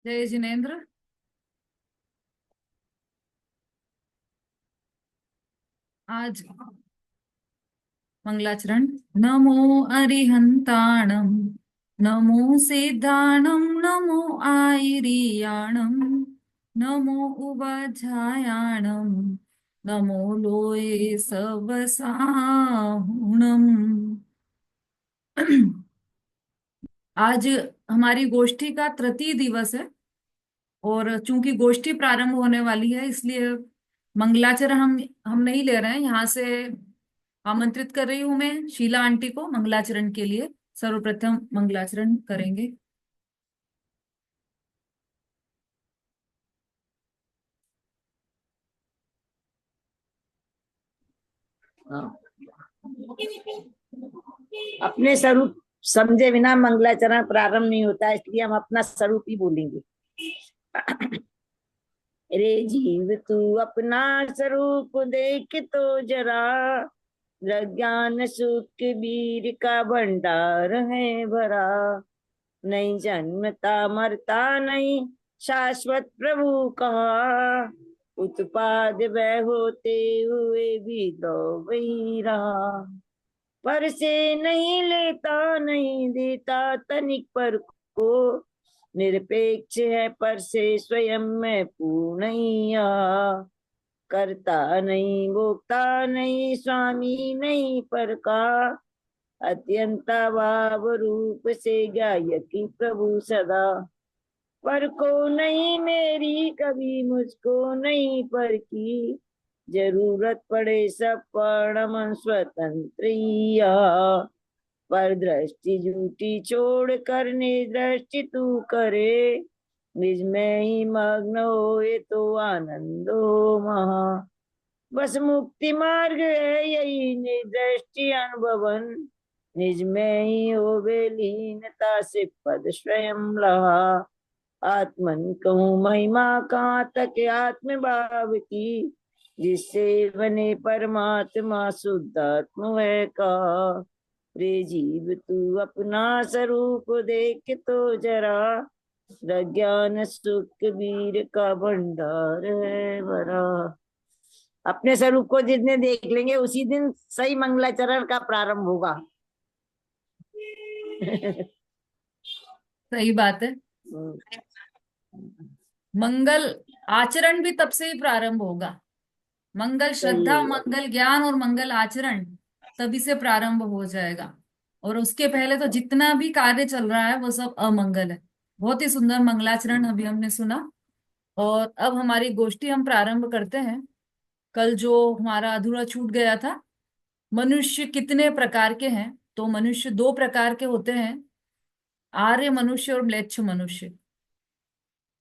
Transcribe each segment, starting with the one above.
जय जिनेन्द्र। आज मंगलाचरण। नमो अरिहंताणम, नमो सिद्धाणम, नमो आयरियाणम, नमो उपाध्यायाणम, नमो लोये सवसाहुणम। आज हमारी गोष्ठी का तृतीय दिवस है और चूंकि गोष्ठी प्रारंभ होने वाली है इसलिए मंगलाचरण हम नहीं ले रहे हैं। यहाँ से आमंत्रित कर रही हूं मैं शीला आंटी को मंगलाचरण के लिए। सर्वप्रथम मंगलाचरण करेंगे। हाँ। अपने स्वरूप समझे बिना मंगलाचरण प्रारंभ नहीं होता, इसलिए हम अपना स्वरूप ही बोलेंगे। रे जीव तू अपना स्वरूप देख तो जरा, प्रज्ञान सुख बीर का भंडार है भरा। नहीं जन्मता मरता नहीं, शाश्वत प्रभु कहा, उत्पाद वह होते हुए भी दो वही रहा। पर से नहीं लेता नहीं देता तनिक पर को, निरपेक्ष है पर से स्वयं में पूर्णैया। करता नहीं भोगता नहीं, स्वामी नहीं पर का, अत्यंत भाव रूप से गायकी प्रभु सदा। पर को नहीं मेरी कभी मुझको नहीं पर की, जरूरत पड़े सब परम स्वतंत्र। पर दृष्टि झूठी छोड़ कर दृष्टि तू करे, निज में ही मग्न होए तो आनंदो महा। बस मुक्ति मार्ग है यही निर्दृष्टि अनुभवन, निज में ही हो लीनता से पद स्वयं लहा। आत्मन कहूँ महिमा कहाँ तक आत्म भाव की, जिससे बने परमात्मा शुद्धात्म है का। रे जीव तू अपना स्वरूप देख तो जरा, प्रज्ञान सुख वीर का भंडार है भरा। अपने स्वरूप को जितने देख लेंगे उसी दिन सही मंगलाचरण का प्रारंभ होगा। सही बात है। मंगल आचरण भी तब से ही प्रारंभ होगा। मंगल सही श्रद्धा, है। मंगल ज्ञान और मंगल आचरण तभी से प्रारंभ हो जाएगा। और उसके पहले तो जितना भी कार्य चल रहा है वो सब अमंगल है। बहुत ही सुंदर मंगलाचरण अभी हमने सुना। और अब हमारी गोष्ठी हम प्रारंभ करते हैं। कल जो हमारा अधूरा छूट गया था, मनुष्य कितने प्रकार के हैं, तो मनुष्य दो प्रकार के होते हैं, आर्य मनुष्य और म्लेच्छ मनुष्य।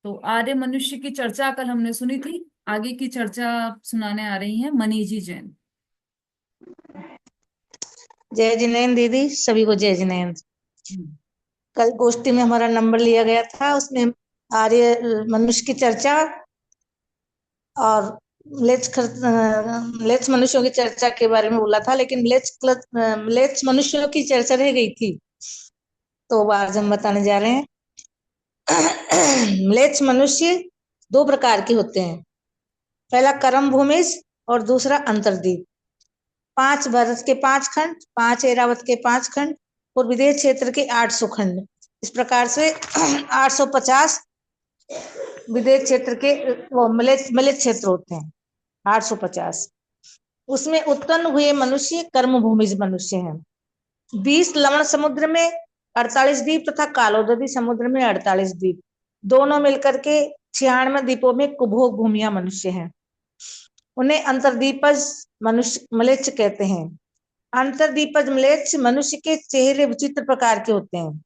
तो आर्य मनुष्य की चर्चा कल हमने सुनी थी। आगे की चर्चा सुनाने आ रही हैं मनीजी जैन। जय जिनेन्द्र दीदी, सभी को जय जिनेन्द्र। हम्म। कल गोष्ठी में हमारा नंबर लिया गया था, उसमें आर्य मनुष्य की चर्चा और म्लेच्छ मनुष्यों की चर्चा के बारे में बोला था, लेकिन म्लेच्छ मनुष्यों की चर्चा रह गई थी, तो आज हम बताने जा रहे हैं। म्लेच्छ मनुष्य दो प्रकार के होते हैं। पहला कर्म भूमिज और दूसरा अंतर्दीप। 5 भारत के 5 खंड, 5 ऐरावत के 5 खंड और विदेश क्षेत्र के 800 खंड। इस प्रकार से 850 विदेश क्षेत्र के वो मलय क्षेत्र होते हैं। 850 उसमें उत्पन्न हुए मनुष्य कर्म भूमिज मनुष्य हैं। 20 लवण समुद्र में 48 द्वीप तथा कालोदरी समुद्र में 48 द्वीप, दोनों मिलकर के 96 द्वीपों में कुभोग भूमिया मनुष्य हैं। उन्हें अंतर्दीपज मनुष्य मलेच्छ कहते हैं। अंतर्दीपज म्लेच्छ मनुष्य के चेहरे विचित्र प्रकार के होते हैं।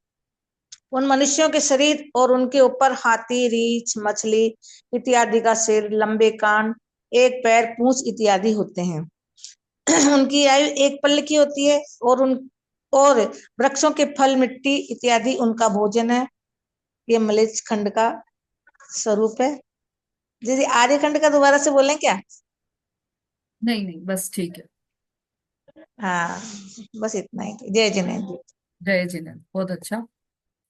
उन मनुष्यों के शरीर और उनके ऊपर हाथी, रीछ, मछली इत्यादि का सिर, लंबे कान, एक पैर, पूंछ इत्यादि होते हैं। उनकी आयु एक पल की होती है और वृक्षों के फल, मिट्टी इत्यादि उनका भोजन है। ये मलेच्छ खंड का स्वरूप है। दीदी आर्य खंड का दोबारा से बोलें क्या? नहीं नहीं, बस ठीक है। हाँ, बस इतना ही। जय जिनेन्द्र। जय जिनेन्द्र, बहुत अच्छा।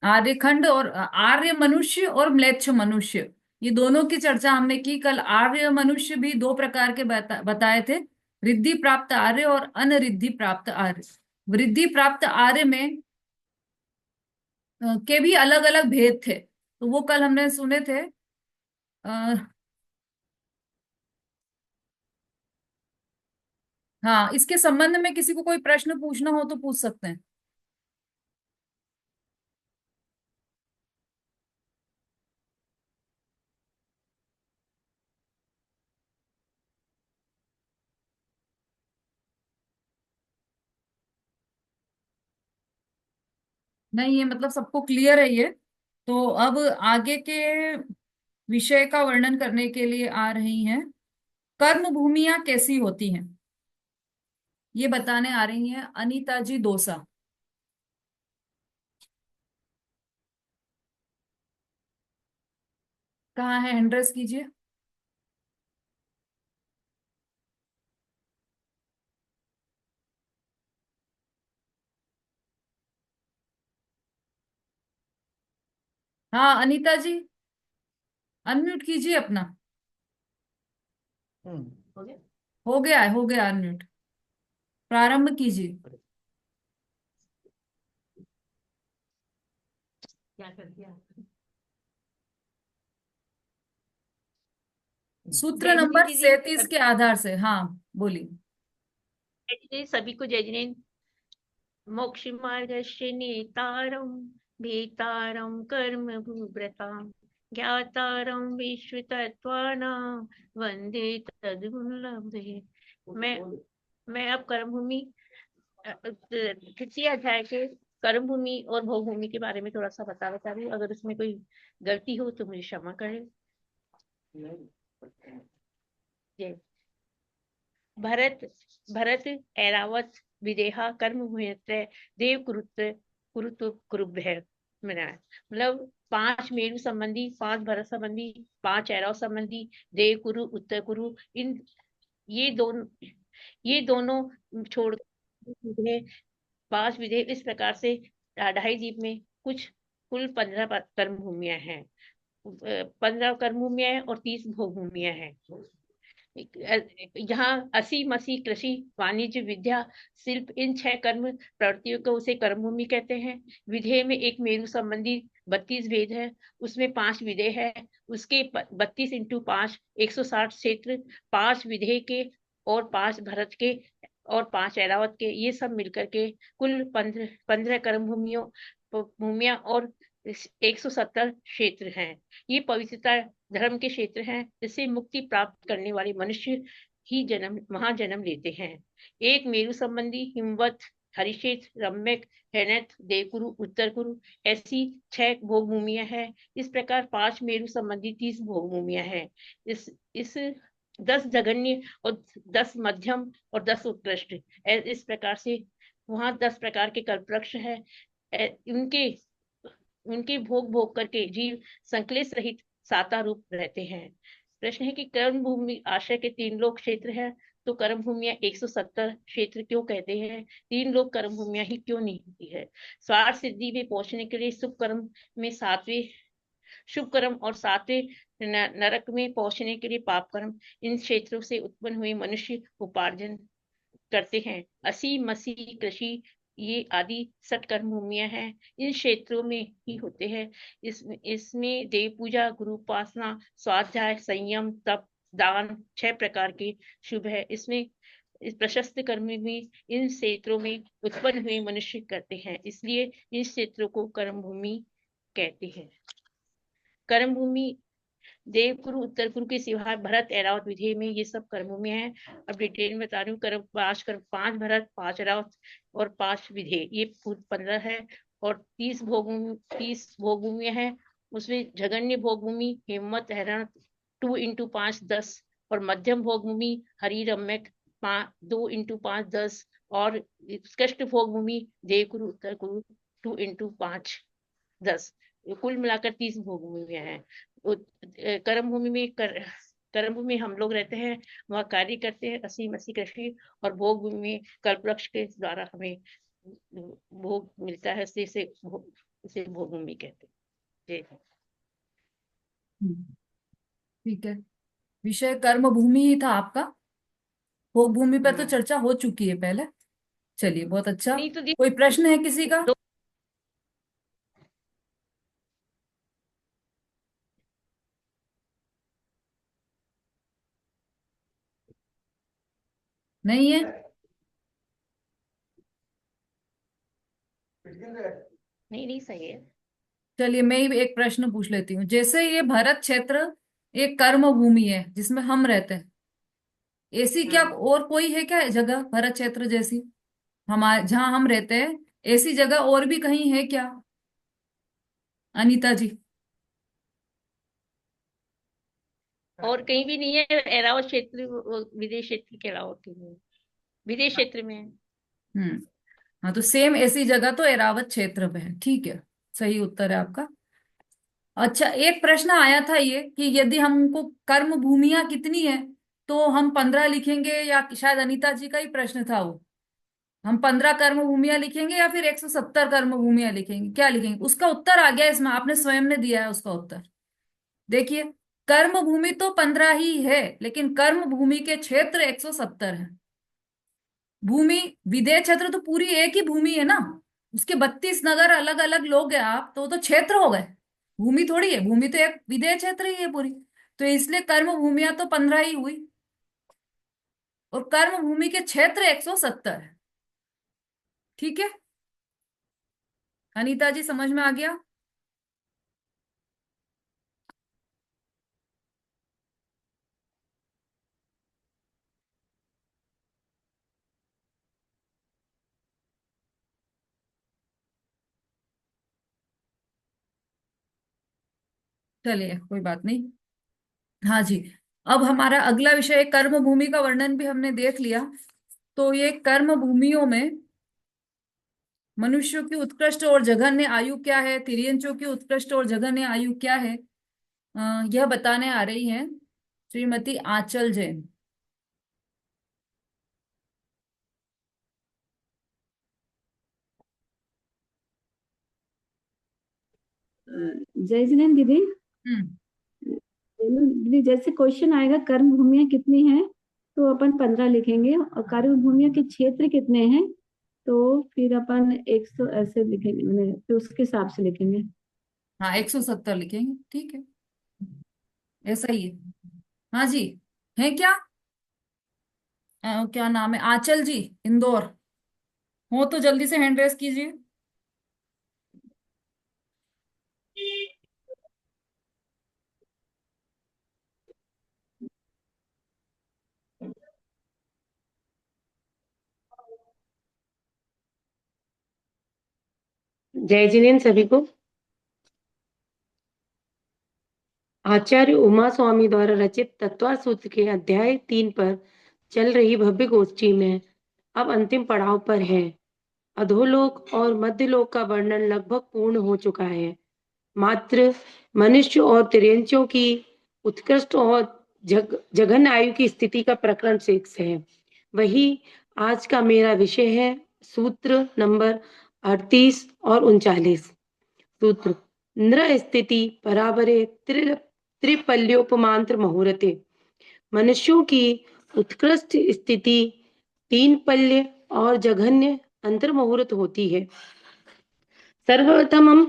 आर्यखंड और आर्य मनुष्य और म्लेच्छ मनुष्य, ये दोनों की चर्चा हमने की कल। आर्य मनुष्य भी दो प्रकार के बताए थे, रिद्धि प्राप्त आर्य और अनरिद्धि प्राप्त आर्य। वृद्धि प्राप्त आर्य में के भी अलग अलग भेद थे, तो वो कल हमने सुने थे। आ, हाँ, इसके संबंध में किसी को कोई प्रश्न पूछना हो तो पूछ सकते हैं। नहीं, ये मतलब सबको क्लियर है ये। तो अब आगे के विषय का वर्णन करने के लिए आ रही हैं, कर्म भूमियां कैसी होती हैं, ये बताने आ रही हैं अनीता जी दोसा। कहाँ है, एड्रेस कीजिए। हाँ अनीता जी, अनम्यूट कीजिए अपना। हो गया। हो गया अनम्यूट, प्रारंभ कीजिए। क्या कर दिया? सूत्र जय जिनेन्द्र नंबर दीदी, 37 के आधार से, हाँ बोलिए। जय जिनेन्द्र, सभी को जय जिनेन्द्र। मोक्ष मार्गस्य नेतारं भेतारं कर्म भूव्रतां ज्ञातारं विश्वतत्त्वानां वन्दे तद्गुणलब्धे। मैं अब कर्म भूमि तृतीय अध्याय के कर्म भूमि और भोग भूमि के बारे में थोड़ा सा बता रही हूँ। अगर उसमें कोई गलती हो तो मुझे क्षमा करें। जय भरत भरत ऐरावत विदेहा कर्म भूयत्र देव कुरुत्र कुरुत्व कुरुभ्य मना, मतलब 5 मेरु संबंधी, 5 भरत संबंधी, 5 ऐराव संबंधी, देव कुरु उत्तर कुरु, इन ये दोनों छोड़ विधेय 5 विधेय इस प्रकार से 2.5 द्वीप में कुछ कुल 15 कर्म भूमियां हैं। 15 कर्म भूमियां हैं और 30 भोग भूमियां हैं। यहाँ 80 मसी कृषि वाणिज्य विद्या शिल्प इन 6 कर्म प्रवृत्तियों को उसे कर्म भूमि कहते हैं। विधेय में एक मेरु संबंधी 32 भेद है, उसमें 5 विधेय है, उसके 32 इंटू 5 160 क्षेत्र, 5 विधेय के और 5 भरत के और 5 ऐरावत के, ये सब मिलकर के कुल 15 कर्म भूमियां और 170 क्षेत्र हैं। ये पवित्रता धर्म के क्षेत्र हैं जिससे मुक्ति प्राप्त करने वाले मनुष्य ही महाजन्म लेते हैं। एक मेरु संबंधी हिमवत, हरिक्षेत्र, रम्यक, हैनत, देवकुरु, उत्तर कुरु, ऐसी 6 भोग भूमियां हैं। इस प्रकार 5 मेरु संबंधी 30 भोग भूमियां हैं। इस 10 जघन्य और 10 मध्यम और 10 उत्कृष्ट, इस प्रकार से वहां 10 प्रकार के कल्पवृक्ष है। उनके उनके भोग करके जीव संकलेश रहित साता रूप रहते हैं। प्रश्न है कि कर्म भूमि आश्रय के 3 लोक क्षेत्र है, तो कर्म भूमियां 170 क्षेत्र क्यों कहते हैं? 3 लोक कर्म भूमियां ही क्यों नहीं होती है? स्वार्थ सिद्धि में पहुंचने के लिए शुभ कर्म में 7वें शुभ कर्म और 7वें नरक में पहुंचने के लिए पाप कर्म, इन क्षेत्रों से उत्पन्न हुए मनुष्य उपार्जन करते हैं। असी मसी कृषि ये आदि 60 कर्म भूमियां हैं, इन क्षेत्रों में ही होते हैं। इसमें देव पूजा, गुरु उपासना, स्वाध्याय, संयम, तप, दान 6 प्रकार के शुभ है। इसमें इस प्रशस्त कर्म में इन क्षेत्रों में उत्पन्न हुए मनुष्य करते हैं, इसलिए इन क्षेत्रों को कर्म भूमि कहते हैं। कर्म भूमि देवकुरु उत्तर कुरु के सिवाय भरत ऐरावत विधेय में ये सब कर्मों में है। अब डिटेल में बता रही हूँ। कर्म 5 भरत, 5 ऐरावत और 5 विधेय, ये 15 है। और 30 भोग भूमियां हैं। उसमें जघन्य भोग भूमि हिम्मत हरण 2 इंटू 5 10, और मध्यम भोग भूमि हरि रम्यक 2 इंटू 5 10, और उत्कृष्ट भोग भूमि देवकुरु उत्तर कुरु 2 इंटू 5 10। कुल मिलाकर 30 भोग भूमियां हैं। कर्म भूमि में कर्म भूमि हम लोग रहते हैं, वहाँ कार्य करते हैं, असी मसी कृषि, और भोग भूमि में कल्पवृक्ष के द्वारा हमें भोग मिलता है। से उसे भोग भूमि कहते हैं। जी। ठीक है, विषय कर्म भूमि ही था आपका। भोग भूमि पर तो चर्चा हो चुकी है पहले। चलिए, बहुत अच्छा। नहीं तो कोई प्रश्न है किसी का? दो। नहीं है? नहीं नहीं, सही है। चलिए, मैं ही एक प्रश्न पूछ लेती हूँ। जैसे ये भारत क्षेत्र एक कर्म भूमि है जिसमें हम रहते हैं, ऐसी क्या और कोई है क्या जगह भारत क्षेत्र जैसी, हमारे जहां हम रहते हैं, ऐसी जगह और भी कहीं है क्या, अनीता जी? और कहीं भी नहीं है, एरावत क्षेत्र विदेश क्षेत्र के अलावा कहीं नहीं है। विदेश क्षेत्र में है। हम्म। हाँ, तो सेम ऐसी जगह तो एरावत क्षेत्र में है। ठीक है, सही उत्तर है आपका। अच्छा, एक प्रश्न आया था ये कि यदि हमको कर्म भूमियां कितनी है, तो हम 15 लिखेंगे, या शायद अनीता जी का ही प्रश्न था वो, हम 15 कर्म भूमियां लिखेंगे या फिर 170 कर्म भूमियां लिखेंगे, क्या लिखेंगे? उसका उत्तर आ गया इसमें, आपने स्वयं ने दिया है उसका उत्तर। देखिए, कर्म भूमि तो 15 ही है, लेकिन कर्म भूमि के क्षेत्र 170 है। भूमि, विदेह क्षेत्र तो पूरी एक ही भूमि है ना, उसके 32 नगर अलग अलग लोग हैं आप, तो वो तो क्षेत्र हो गए, भूमि थोड़ी है। भूमि तो एक विदेह क्षेत्र ही है पूरी। तो इसलिए कर्म भूमियां तो 15 ही हुई, और कर्म भूमि के क्षेत्र 170 है। ठीक है, अनीता जी समझ में आ गया? चलिए, कोई बात नहीं। हाँ जी, अब हमारा अगला विषय कर्म भूमि का वर्णन भी हमने देख लिया। तो ये कर्म भूमियों में मनुष्यों की उत्कृष्ट और जघन्य आयु क्या है, तिर्यंचों की उत्कृष्ट और जघन्य आयु क्या है, यह बताने आ रही हैं श्रीमती आंचल जैन। जय जिनेन्द्र दीदी। हम्म। दीदी, जैसे क्वेश्चन आएगा कर्म भूमियां कितनी हैं, तो अपन 15 लिखेंगे, और कर्म भूमियों के क्षेत्र कितने हैं, तो फिर अपन 100 ऐसे लिखेंगे, मैंने फिर उसके हिसाब से लिखेंगे। हाँ, 170 लिखेंगे, ठीक है, ऐसा ही है। हाँ जी, है क्या? क्या नाम है, आंचल जी, इंदौर? हो तो जल्दी से हैंड रेस कीजिए। जय जिनेन्द्र सभी को। आचार्य उमा स्वामी द्वारा रचित तत्व सूत्र के अध्याय 3 पर चल रही भव्य गोष्ठी में अब अंतिम पड़ाव पर है। अधोलोक और मध्यलोक का वर्णन लगभग पूर्ण हो चुका है। मात्र मनुष्य और तिर्यंचों की उत्कृष्ट और जघन्य आयु की स्थिति का प्रकरण 6 है। वही आज का मेरा विषय है। सूत्र नंबर 38 और 39। सूत्र: नृ स्थिति परावरे त्रिपल्योपमांत्र मुहूर्ते। मनुष्यों की उत्कृष्ट स्थिति 3 पल्य और जघन्य अंतर मुहूर्त होती है। सर्वप्रथम हम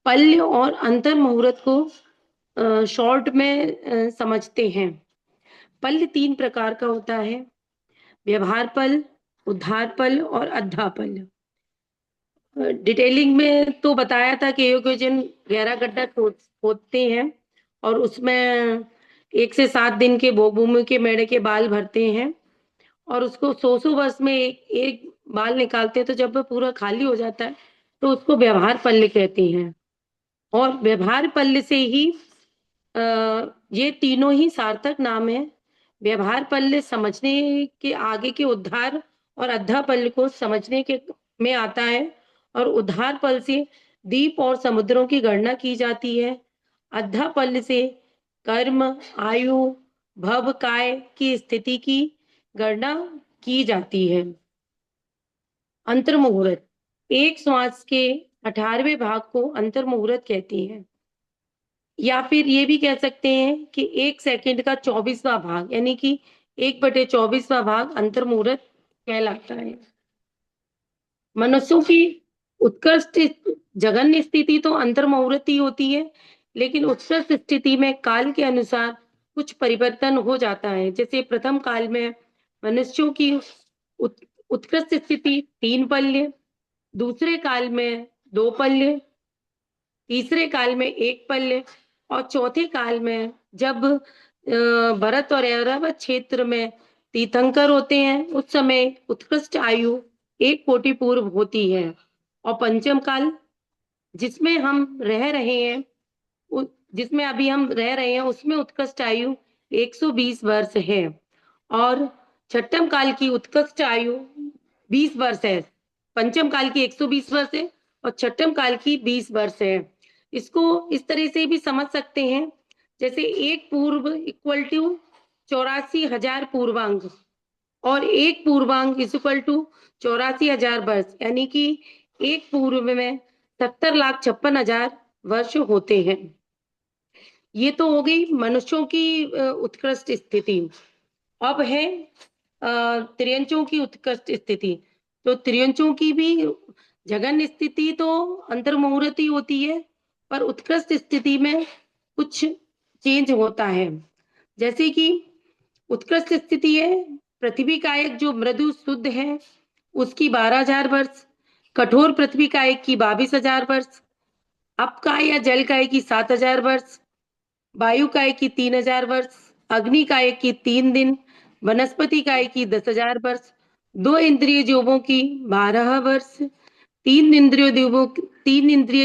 पल्य और अंतर मुहूर्त को शॉर्ट में समझते हैं। पल्य 3 प्रकार का होता है: व्यवहार पल, उद्धार पल और अद्धा पल। डिटेलिंग में तो बताया था कि एयोक्योजन गहरा गड्ढा खोदते हैं और उसमें 1 से 7 दिन के भोग भूमि के मेढ़े के बाल भरते हैं, और उसको 100 वर्ष में एक बाल निकालते हैं। तो जब वह पूरा खाली हो जाता है तो उसको व्यवहार पल्य कहते हैं। और व्यवहार पल्य से ही ये तीनों ही सार्थक नाम है। व्यवहार पल्य समझने के आगे के उद्धार और अद्धा पल्य को समझने के में आता है, और उद्धार पल से द्वीप और समुद्रों की गणना की जाती है। अद्धा पल्य से कर्म, आयु, भव, काय की स्थिति की गणना की जाती है। अंतर मुहूर्त: एक श्वास के 18वें भाग को अंतर मुहूर्त कहती हैं। या फिर ये भी कह सकते हैं कि 1 सेकंड का 24वां भाग, यानी कि 1/24वां भाग अंतर मुहूर्त कहलाता है। मनुष्यों की उत्कृष्ट जघन्य स्थिति तो अंतर मुहूर्त ही होती है, लेकिन उत्कृष्ट स्थिति में काल के अनुसार कुछ परिवर्तन हो जाता है। जैसे प्रथम काल में मनुष्यों की उत्कृष्ट स्थिति 3 पल्य, दूसरे काल में 2 पल्य, तीसरे काल में 1 पल्य और चौथे काल में जब भरत और ऐरावत क्षेत्र में तीर्थंकर होते हैं, उस समय उत्कृष्ट आयु 1 कोटि पूर्व होती है। और पंचम काल जिसमें हम रह रहे हैं, जिसमें अभी हम रह रहे हैं, उसमें उत्कृष्ट आयु 120 वर्ष है। और छठम काल की उत्कृष्ट आयु 20 वर्ष है। पंचम काल की 120 वर्ष है और छठम काल की 20 वर्ष है। इसको इस तरह से भी समझ सकते हैं, जैसे 1 पूर्व इक्वल टू 84,000 पूर्वांग और 1 पूर्वांग इज इक्वल टू 84,000 वर्ष, यानी कि 1 पूर्व में 70,56,000 वर्ष होते हैं। ये तो हो गई मनुष्यों की उत्कृष्ट स्थिति। अब है त्रियंचों की उत्कृष्ट स्थिति। तो त्रियंचों की भी जघन्य स्थिति तो अंतर मुहूर्त ही होती है, पर उत्कृष्ट स्थिति में कुछ चेंज होता है। जैसे कि उत्कृष्ट स्थिति है पृथ्वी कायक जो मृदु शुद्ध है उसकी 12,000 वर्ष, कठोर पृथ्वी कायक की 22,000 वर्ष, अपकाय या जल काय की 7,000 वर्ष, वायु काय की 3,000 वर्ष, अग्नि काय की 3 दिन, वनस्पति काय की 10,000 वर्ष, 2 इंद्रिय जीवों की 12 वर्ष, 3 इंद्रिय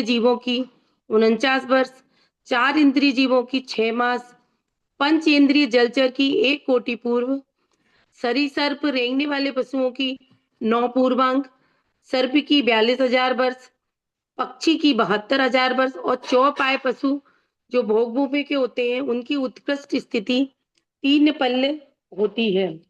जीवों की 49 वर्ष, 4 इंद्रिय जीवों की 6 मास, पंच इंद्रिय जलचर की 1 कोटि पूर्व, सरीसर्प रेंगने वाले पशुओं की 9 पूर्वांग, सर्प की 42,000 वर्ष, पक्षी की 72,000 वर्ष और चौपाए पशु जो भोग भूमि के होते हैं उनकी उत्कृष्ट स्थिति 3 पल्ले होती है।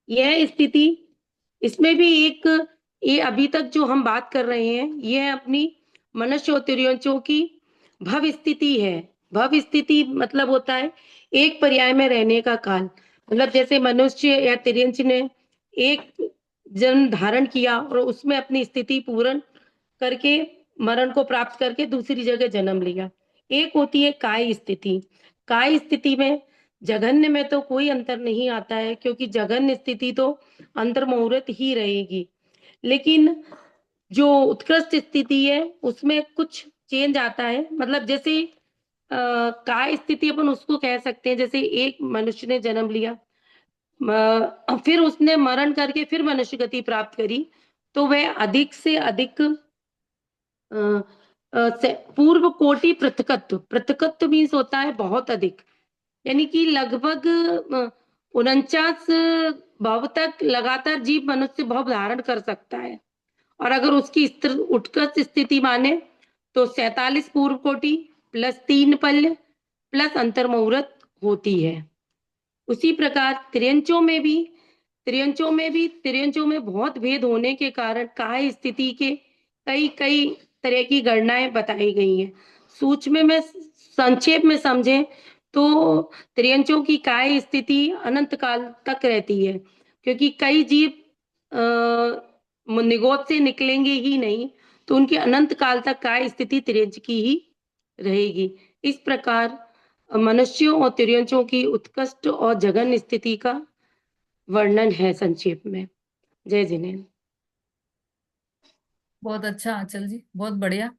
यह स्थिति, इसमें भी एक, ये अभी तक जो हम बात कर रहे हैं यह अपनी मनुष्य और तिर्यंचों की भव स्थिति है। भव स्थिति मतलब होता है एक पर्याय में रहने का काल। मतलब जैसे मनुष्य या तिर्यंच ने एक जन्म धारण किया और उसमें अपनी स्थिति पूर्ण करके मरण को प्राप्त करके दूसरी जगह जन्म लिया। एक होती है काय स्थिति। काय स्थिति में जघन्य में तो कोई अंतर नहीं आता है, क्योंकि जघन्य स्थिति तो अंतर मुहूर्त ही रहेगी। लेकिन जो उत्कृष्ट स्थिति है उसमें कुछ चेंज आता है। मतलब जैसे काय स्थिति अपन उसको कह सकते हैं, जैसे एक मनुष्य ने जन्म लिया, फिर उसने मरण करके फिर मनुष्य गति प्राप्त करी, तो वह अधिक से अधिक पूर्व कोटि पृथकत्व, पृथकत्व मीन्स होता है बहुत अधिक, यानी कि लगभग 49 भाव तक लगातार जीव मनुष्य भाव धारण कर सकता है। और अगर उसकी उत्कृष्ट स्थिति माने तो 47 पूर्व कोटि प्लस 3 पल्य प्लस अंतर मुहूर्त होती है। उसी प्रकार त्रियंचों में बहुत भेद होने के कारण काय स्थिति के कई तरह की गणनाएं बताई गई हैं। सूक्ष्म में संक्षेप में समझें तो त्रियंचों की काय स्थिति अनंत काल तक रहती है, क्योंकि कई जीव निगोद से निकलेंगे ही नहीं, तो उनकी अनंत काल तक काय स्थिति त्रियंच की ही रहेगी। इस प्रकार मनुष्यों और त्रियंचों की उत्कृष्ट और जघन्य स्थिति का वर्णन है संक्षेप में। जय जिनेन्द्र। बहुत अच्छा आंचल जी, बहुत बढ़िया,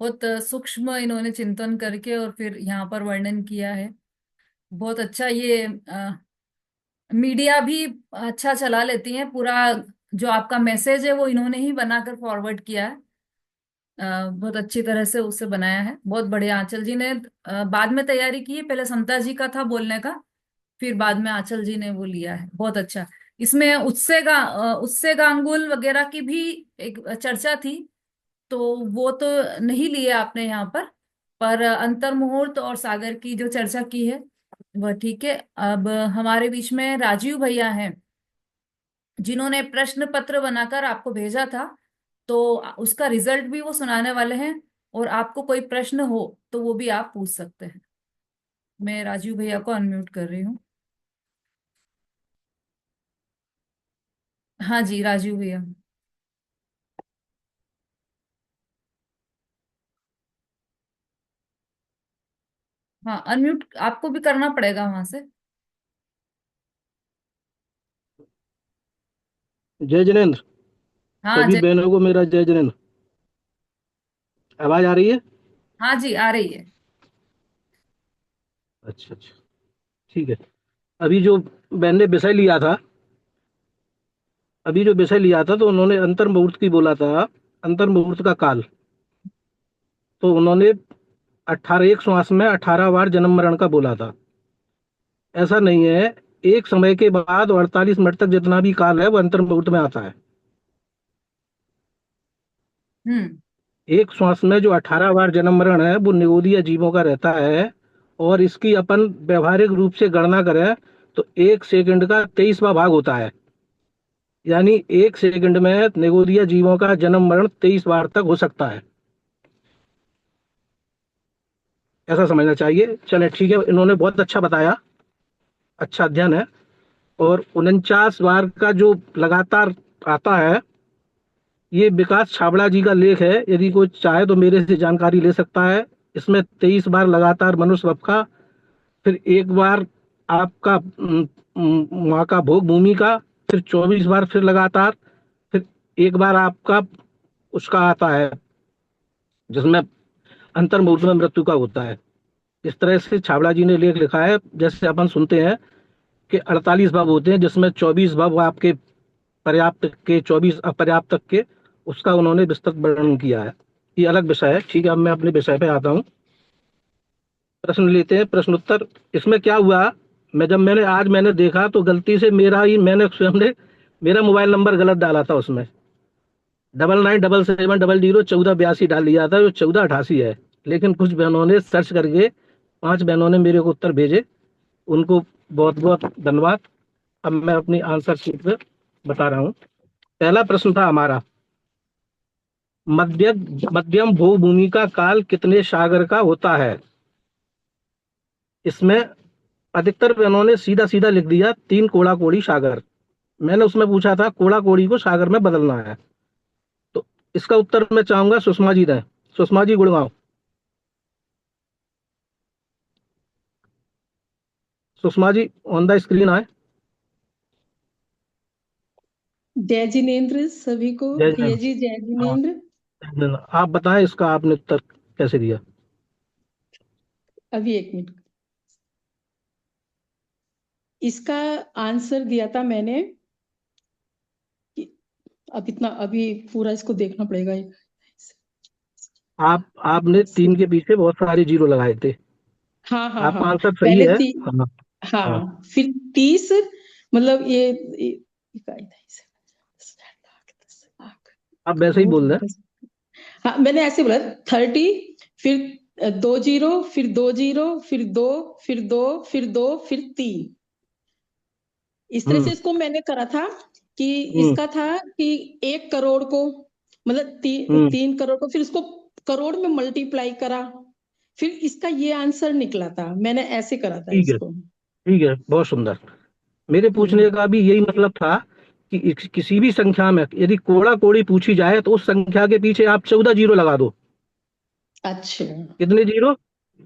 बहुत सूक्ष्म इन्होंने चिंतन करके और फिर यहाँ पर वर्णन किया है। बहुत अच्छा। ये मीडिया भी अच्छा चला लेती है, पूरा जो आपका मैसेज है वो इन्होंने ही बनाकर फॉरवर्ड किया है। बहुत अच्छी तरह से उसे बनाया है। बहुत बढ़िया। आंचल जी ने बाद में तैयारी की है, पहले समता जी का था बोलने का, फिर बाद में आंचल जी ने वो लिया है। बहुत अच्छा। इसमें उससे गांगुल वगैरह की भी एक चर्चा थी, तो वो तो नहीं लिए आपने यहाँ पर अंतर मुहूर्त और सागर की जो चर्चा की है वह ठीक है। अब हमारे बीच में राजीव भैया हैं, जिन्होंने प्रश्न पत्र बनाकर आपको भेजा था, तो उसका रिजल्ट भी वो सुनाने वाले हैं, और आपको कोई प्रश्न हो तो वो भी आप पूछ सकते हैं। मैं राजीव भैया को अनम्यूट कर रही हूँ। हाँ जी, राजीव भैया। हाँ, अनम्यूट आपको भी करना पड़ेगा वहां से। जय जिनेन्द्र। हाँ सभी जय। बहनों को मेरा जय जिनेन्द्र। आवाज आ रही है? हाँ जी, आ रही है। अच्छा अच्छा, ठीक है। अभी जो बहन ने विषय लिया था, तो उन्होंने अंतर मुहूर्त की बोला था। अंतर मुहूर्त का काल, तो उन्होंने 18 एक श्वास में 18 बार जन्म मरण का बोला था। ऐसा नहीं है, एक समय के बाद 48 मिनट तक जितना भी काल है वो अंतर मुहूर्त में आता है। हम्म। एक श्वास में जो 18 बार जन्म मरण है वो निगोदीय जीवों का रहता है। और इसकी अपन व्यवहारिक रूप से गणना करें तो एक सेकंड का 23वां भाग होता है। यानी एक सेकंड में निगोदीय जीवों का जन्म मरण 23 बार तक हो सकता है, ऐसा समझना चाहिए। चले ठीक है, इन्होंने बहुत अच्छा बताया, अच्छा अध्ययन है। और 49 बार का जो लगातार आता है, ये विकास छाबड़ा जी का लेख है। यदि कोई चाहे तो मेरे से जानकारी ले सकता है। इसमें 23 बार लगातार मनुष्य वध का, फिर एक बार आपका वहाँ का भोग भूमि का, फिर 24 बार फिर लगातार, फिर एक बार आपका उसका आता है जिसमें अंतर मुहूर्त में मृत्यु का होता है। इस तरह से छाबड़ा जी ने लेख लिखा है। जैसे अपन सुनते हैं कि 48 भाव होते हैं, जिसमें 24 भाव आपके पर्याप्त के, 24 अपर्याप्त तक के, उसका उन्होंने विस्तृत वर्णन किया है। ये अलग विषय है। ठीक है, अब मैं अपने विषय पे आता हूँ। प्रश्न लेते हैं, प्रश्नोत्तर। इसमें क्या हुआ, मैंने देखा तो गलती से मैंने स्वयं ने मेरा मोबाइल नंबर गलत डाला था। उसमें 9977001482 डाल दिया था, जो 1488 है। लेकिन कुछ बहनों ने सर्च करके, 5 बहनों ने मेरे को उत्तर भेजे, उनको बहुत बहुत धन्यवाद। अब मैं अपनी आंसर शीट पे बता रहा हूँ। पहला प्रश्न था हमारा, मध्य मध्यम भूभूमि का काल कितने सागर का होता है। इसमें अधिकतर बहनों ने सीधा सीधा लिख दिया 3 कोड़ा कोड़ी सागर। मैंने उसमें पूछा था कोड़ा कोड़ी को सागर में बदलना है। तो इसका उत्तर मैं चाहूंगा सुषमा जी दें। Sushma ji Gurgaon. Sushma ji on the screen आए। जय जिनेन्द्र सभी को। जय प्रिय जैन। जी जय हाँ, जिनेन्द्र। आप बताएं इसका आपने उत्तर कैसे दिया। अभी एक मिनट, इसका आंसर दिया था मैंने। अब इतना अभी पूरा इसको देखना पड़ेगा। आपने 3 के पीछे बहुत सारे जीरो लगाए थे। हाँ हाँ हाँ, आपका आंसर सही पहले है। हाँ हाँ, हाँ, फिर 30, मतलब ये इकाई 10 लाख आप वैसे ही करोड़ बोल रहे 10। हाँ, मैंने ऐसे बोला 30, फिर 2 जीरो, फिर 2 जीरो, फिर 2, फिर 2, फिर 2, फिर 3। इस हैं। तरह से इसको मैंने करा था कि हम्म इसका था कि 1 करोड़ को, मतलब 3 करोड़ को, फिर इसको करोड़ में मल्टीप्लाई करा, फिर इसका ये आंसर निकला था। मैंने ऐसे करा था ठीक है, इसको। ठीक है, बहुत सुंदर। मेरे हम्म। पूछने का भी यही मतलब था कि किसी भी संख्या में यदि कोड़ा कोड़ी पूछी जाए तो उस संख्या के पीछे आप 14 जीरो लगा दो। अच्छा। कितने जीरो?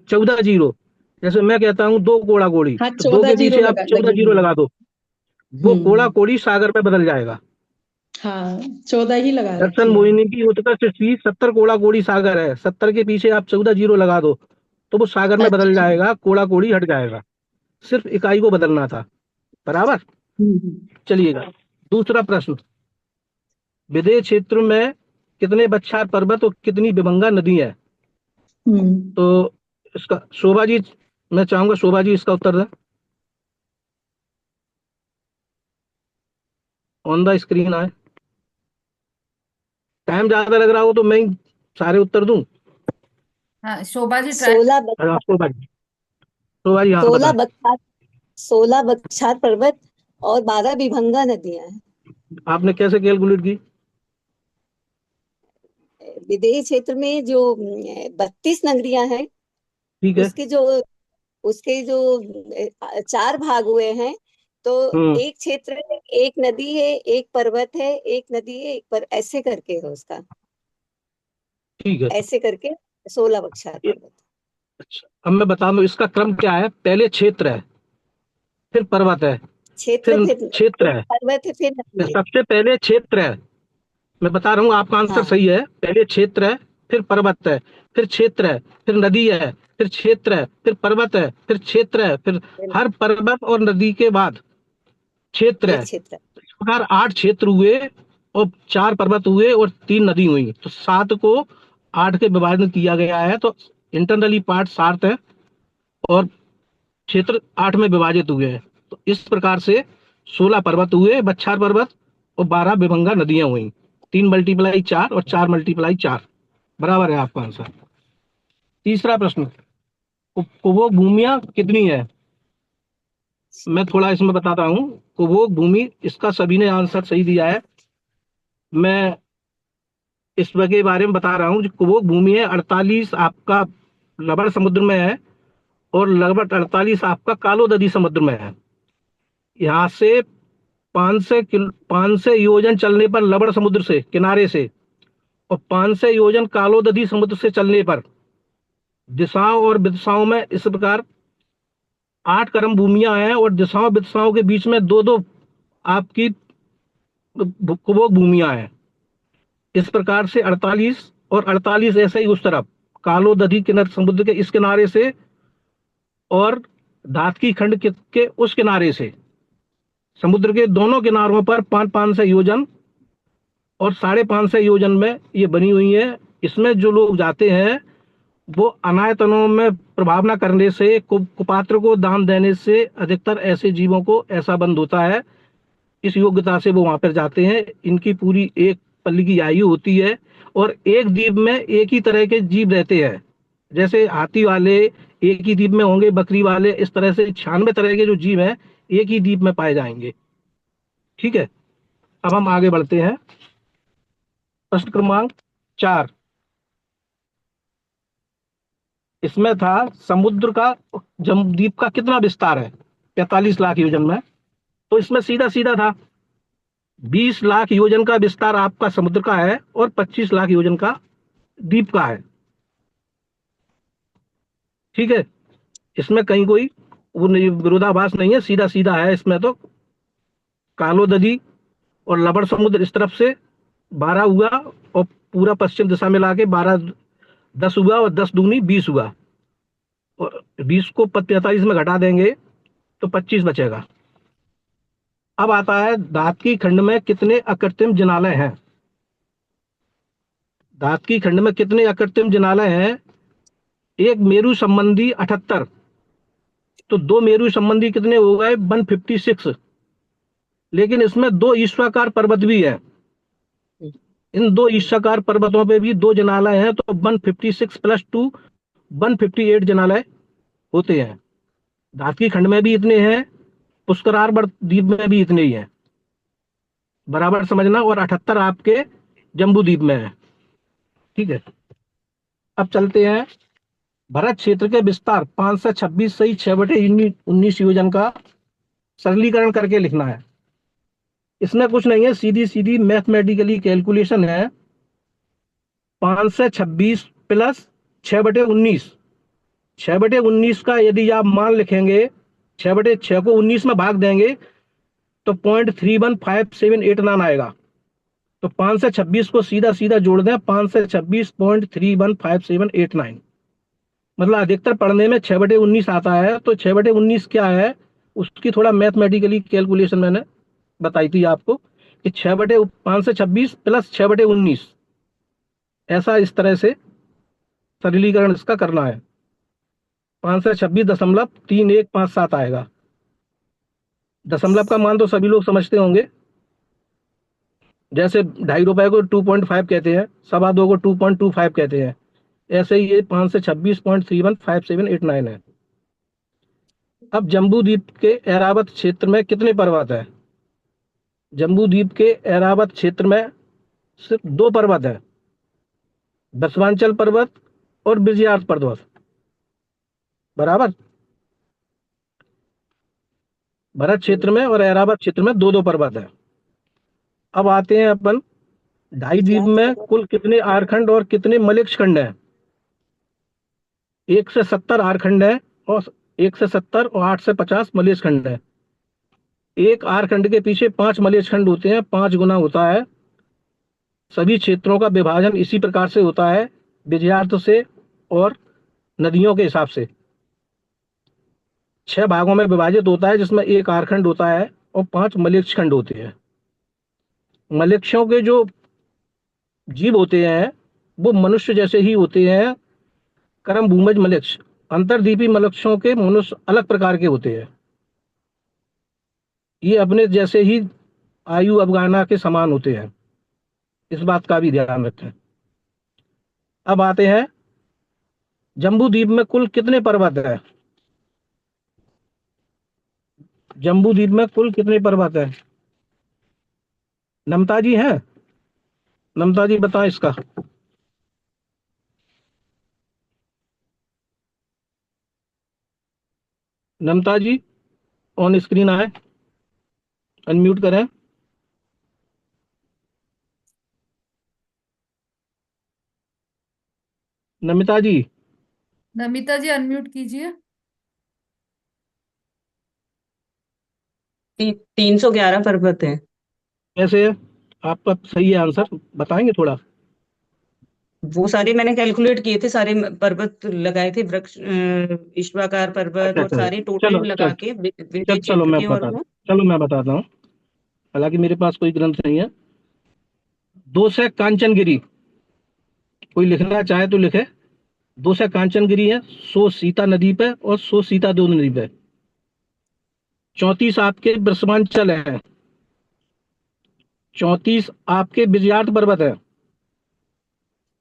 14 जीरो। जैसे मैं कहता हूँ 2 कोड़ा कोड़ी, हाँ, तो 2 14 के जीरो पीछे आप लगा 14 जीरो लगेंगे। लगा दो। वो कोड़ा हम्म। कोड़ी सागर में बदल जाएगा। हाँ, 14 ही लगा दर्शन रखी है। मोहिनी की उत्तर सृष्टि 70 कोड़ा कोड़ी सागर है। 70 के पीछे आप 14 जीरो लगा दो तो वो सागर में बदल अच्छा। जाएगा, कोड़ा कोड़ी हट जाएगा। सिर्फ इकाई को बदलना था। बराबर। हम्म। चलिएगा, दूसरा प्रश्न। विदेश क्षेत्र में कितने बच्छार पर्वत और कितनी विभंगा नदी है। हम्म। तो इसका शोभा जी, मैं चाहूंगा शोभा जी इसका उत्तर दें। ऑन द स्क्रीन आए। टाइम ज्यादा लग रहा हो तो मैं ही सारे उत्तर दूं। हाँ, शोभा जी ट्राई। 16 शोभा जी, शोभा जी हाँ 16 बताएं। बख्तार 16 बख्तार पर्वत और 12 विभंगा नदियां हैं। आपने कैसे कैलकुलेट की? विदेही क्षेत्र में जो 32 नगरियां हैं, ठीक है। उसके जो 4 भाग हुए हैं। तो हम्म। एक क्षेत्र में एक नदी है, एक पर्वत है, एक नदी है, एक पर ऐसे करके है उसका, ठीक है। ऐसे करके 16 बख्शार ये- पर्वत। अच्छा, अब मैं बता दूं इसका क्रम क्या है। पहले क्षेत्र है, फिर पर्वत है, क्षेत्र, फिर फिर क्षेत्र है, पर्वत है, फिर फिर नदी है। सबसे पहले क्षेत्र है। मैं बता रहा हूँ, आपका आंसर हाँ, सही है। पहले क्षेत्र है, फिर पर्वत है, फिर क्षेत्र है, फिर नदी है, फिर क्षेत्र है, फिर पर्वत है, फिर क्षेत्र है, फिर हर पर्वत और नदी के बाद क्षेत्र एक है। क्षेत्र। इस प्रकार 8 क्षेत्र हुए और 4 पर्वत हुए और 3 नदी हुई, तो 7 को 8 के विभाजन किया गया है। तो इंटरनली पार्ट 7 है और क्षेत्र 8 में विभाजित हुए हैं। तो इस प्रकार से 16 पर्वत हुए, बच्छार पर्वत, और 12 विभंगा नदियां हुई। 3 मल्टीप्लाई 4 और 4 मल्टीप्लाई 4 बराबर है आपका आंसर। तीसरा प्रश्न, उपभोग भूमियां कितनी है? मैं थोड़ा इसमें बताता हूँ। उपभोग भूमि, इसका सभी ने आंसर सही दिया है। मैं इस के बारे में बता रहा हूँ। जो उपभोग भूमि है 48 आपका लबड़ समुद्र में है और लगभग 48 आपका कालो नदी समुद्र में है। यहाँ से 500 योजन चलने पर लबड़ समुद्र से किनारे से, और 500 योजन कालो नदी समुद्र से चलने पर दिशाओं और विदिशाओं में इस प्रकार 8 कर्म भूमियां हैं, और दिशाओं विदिशाओं के बीच में दो दो आपकी उपभोग भूमियां हैं। इस प्रकार से 48 और 48 ऐसे ही उस तरफ कालो नदी किनारे समुद्र के इस किनारे से और धातकी खंड के उस किनारे से, समुद्र के दोनों किनारों पर 500 योजन और 550 योजन में ये बनी हुई है। इसमें जो लोग जाते हैं वो अनायतनों में प्रभाव न करने से, कुपात्र को दान देने से अधिकतर ऐसे जीवों को ऐसा बंद होता है। इस योग्यता से वो वहां पर जाते हैं। इनकी पूरी एक पल्ली की आयु होती है और एक द्वीप में एक ही तरह के जीव रहते हैं। जैसे हाथी वाले एक ही द्वीप में होंगे, बकरी वाले, इस तरह से 96 तरह के जो जीव हैं एक ही द्वीप में पाए जाएंगे। ठीक है, अब हम आगे बढ़ते हैं। प्रश्न क्रमांक 4, इसमें था समुद्र का जमद्वीप का कितना विस्तार है 45 लाख योजन में। तो इसमें सीधा सीधा था, 20 लाख योजन का विस्तार आपका समुद्र का है और 25 लाख योजन का द्वीप का है। ठीक है, इसमें कहीं कोई वो नहीं, विरोधाभास नहीं है, सीधा सीधा है इसमें। तो कालो नदी और लबड़ समुद्र इस तरफ से 12 हुआ और पूरा पश्चिम दिशा में लाके 12 10 हुआ और 10 दूनी 20 हुआ, और 20 को 45 में घटा देंगे तो 25 बचेगा। अब आता है धातकी खंड में कितने अकृत्रिम जिनालय हैं। धातकी खंड में कितने अकृत्रिम जिनालय हैं? एक मेरु संबंधी 78, तो 2 मेरु संबंधी कितने हो गए 156। लेकिन इसमें 2 ईश्वाकार पर्वत भी है। इन 2 ईश्वाकार पर्वतों पे भी 2 जिनालय हैं, तो 156 + 2 158 जिनालय होते हैं। धातकी खंड में भी इतने हैं, पुष्करार द्वीप में भी इतने ही हैं, बराबर समझना। और 78 आपके जम्बू द्वीप में है। ठीक है, अब चलते हैं। भरत क्षेत्र के विस्तार 526 सही 6/19 योजन का सरलीकरण करके लिखना है। इसमें कुछ नहीं है, सीधी सीधी मैथमेटिकली कैलकुलेशन है। 526 + 6/19, 6/19 का यदि आप मान लिखेंगे, 6/6 को 19 में भाग देंगे तो 0.315789 आएगा। तो 5 से 26 को सीधा सीधा जोड़ दें, 5 से 26.315789। मतलब अधिकतर पढ़ने में 6/19 आता है। तो 6/19 क्या है, उसकी थोड़ा मैथमेटिकली कैलकुलेशन मैंने बताई थी आपको कि 5 से 26 + 6/19, ऐसा इस तरह से सरलीकरण इसका करना है। 5 से 26.3157 आएगा। दशमलव का मान तो सभी लोग समझते होंगे। जैसे ₹2.5 को 2.5 कहते हैं, 2.25 को 2.25 कहते हैं, ऐसे ही ये 5 से 26.315789 है। अब जम्बू द्वीप के ऐरावत क्षेत्र में कितने पर्वत है? जम्बू द्वीप के ऐरावत क्षेत्र में सिर्फ 2 पर्वत है। दसवांचल पर्वत और विजयार्थ पर्वत। बराबर। भरत क्षेत्र में और ऐरावत क्षेत्र में दो दो पर्वत है। अब आते हैं अपन, ढाई द्वीप में कुल कितने आरखंड और कितने मलेच्छ खंड हैं? 1 से 70 आरखंड है और 1 से 70 और 8 से 50 मलेच्छ खंड है। एक आरखंड के पीछे 5 मलेच्छ खंड होते हैं, 5 गुना होता है। सभी क्षेत्रों का विभाजन इसी प्रकार से होता है, विजयार्थ से और नदियों के हिसाब से 6 भागों में विभाजित होता है, जिसमें एक आरखंड होता है और 5 मलेच्छ खंड होते हैं। मलेच्छों के जो जीव होते हैं वो मनुष्य जैसे ही होते हैं, कर्म भूमज मलेच्छ। अंतर्दीपी मलेच्छों के मनुष्य अलग प्रकार के होते हैं, ये अपने जैसे ही आयु अफगाना के समान होते हैं, इस बात का भी ध्यान रखें। अब आते हैं, जम्बू द्वीप में कुल कितने पर्वत है? जम्बू द्वीप में कुल कितने पर्वत है? नमता जी हैं? नमता जी बताएं इसका। नमता जी ऑन स्क्रीन आए, अनम्यूट करें। नमिता जी। नमिता जी अनम्यूट कीजिए। 311 पर्वत है। कैसे है? आपका सही है आंसर, बताएंगे थोड़ा? वो सारे मैंने कैलकुलेट किए थे, सारे पर्वत लगाए थे, वृक्ष ईश्वाकार पर्वत अच्छा और अच्छा, सारे टोटल चलो लगा चल के चल विंध्य चलो क्षेत्र मैं के, और बता वो चलो मैं बताता हूँ। हालांकि मेरे पास कोई ग्रंथ नहीं है। 2 से कांचनगिरी, कोई लिखना चाहे तो लिखे। 2 से कांचनगिरी है, 100 सीता नदी पे और 100 सीता दो नदी पे। 34 आपके ब्रसवांचल है, 34 आपके विजयार्थ पर्वत है,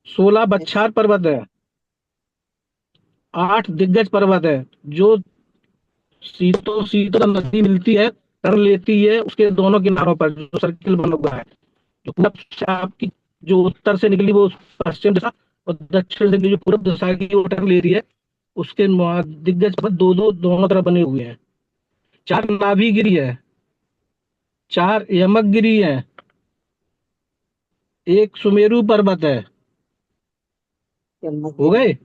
16 बच्छार पर्वत है, 8 दिग्गज पर्वत है। जो सीतो सीता नदी मिलती है, कर लेती है उसके दोनों किनारों पर जो सर्किल बना हुआ है, जो पूरब से आपकी, जो उत्तर से निकली वो पश्चिम दिशा, और दक्षिण से निकली जो पूरब दिशा की वो टर्न ले रही है, उसके दिग्गज पर्वत दो दो दोनों तरफ बने हुए हैं। 4 नाभिगिरी है, 4 यमकगिरी है, 1 सुमेरु पर्वत है। हो गए?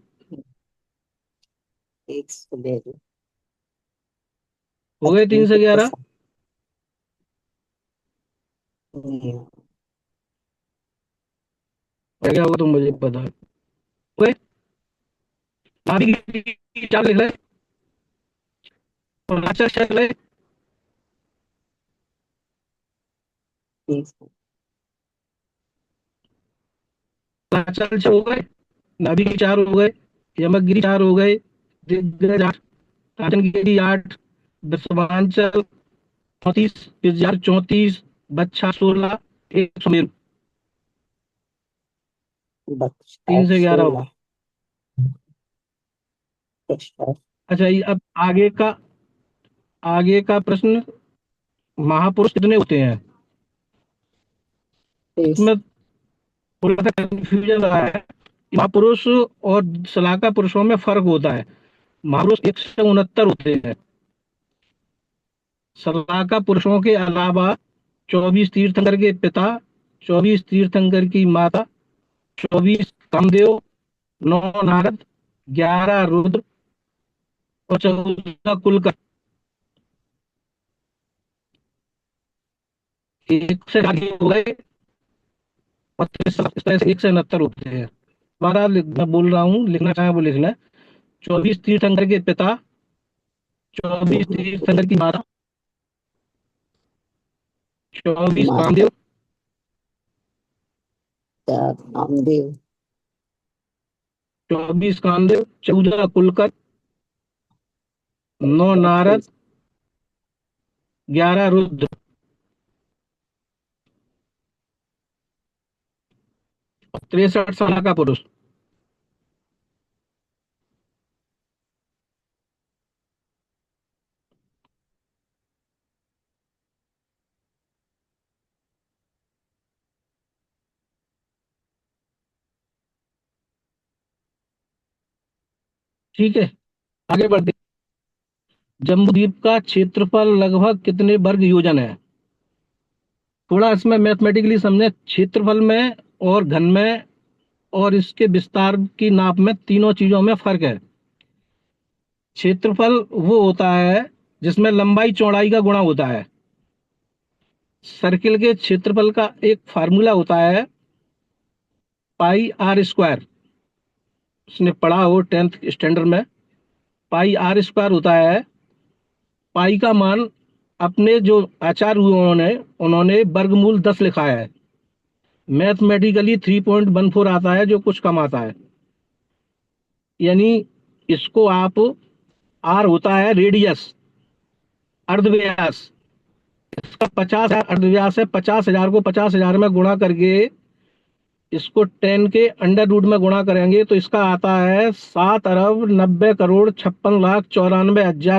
एक सुबेरू। हो गए अच्छा 3 से 11? क्या होगा तो मुझे पता है। हो गए? नाभिगिरी 4 लिख रहे, और राक्षस 6 लिख रहे। राक्षस 6 हो गए, नाभिगिरी 4 हो गए, यमकगिरी 4 हो गए, दिग्गज 8, कांचनगिरी 8, दसवांचल 34, पिज्जार 34, बच्छा 16, एक सुमेरु। 3 से 11 हो 16। गए। अच्छा, ये अब आगे का प्रश्न, महापुरुष कितने होते हैं? इसमें थोड़ा सा कंफ्यूजन रहा है। महापुरुष और सलाहका पुरुषों में फर्क होता है। महापुरुष 169 होते हैं। सलाहका पुरुषों के अलावा 24 तीर्थंकर के पिता, 24 तीर्थंकर की माता, 24 कामदेव, 9 नारद, 11 रुद्र और 14 कुलकर। एक से आगे हो गए, और इस तरह से 169 होते हैं। दोबारा मैं बोल रहा हूँ, लिखना चाहे वो लिख लें। 24 तीर्थंकर के पिता, 24 तीर्थंकर की माता, 24 माता कामदेव, कामदेव, 24 कामदेव, 14 कुलकर, 9 नारद, 11 रुद्र और 63 साल का पुरुष। ठीक है, आगे बढ़ते। जम्बूद्वीप का क्षेत्रफल लगभग कितने वर्ग योजन है? थोड़ा इसमें मैथमेटिकली समझे। क्षेत्रफल में और घन में और इसके विस्तार की नाप में, तीनों चीजों में फर्क है। क्षेत्रफल वो होता है जिसमें लंबाई चौड़ाई का गुणा होता है। सर्किल के क्षेत्रफल का एक फार्मूला होता है पाई आर स्क्वायर, उसने पढ़ा हो 10th स्टैंडर्ड में। पाई आर स्क्वायर होता है, पाई का मान अपने जो आचार्य हुए उन्होंने वर्गमूल 10 लिखा है। मैथमेटिकली 3.14 आता है, जो कुछ कम आता है। यानी इसको आप, आर होता है रेडियस, अर्धव्यास। इसका 50,000 अर्धव्यास है। 50,000 को 50,000 में गुणा करके इसको 10 के अंडर रूट में गुणा करेंगे तो इसका आता है 7,90,56,94,94,000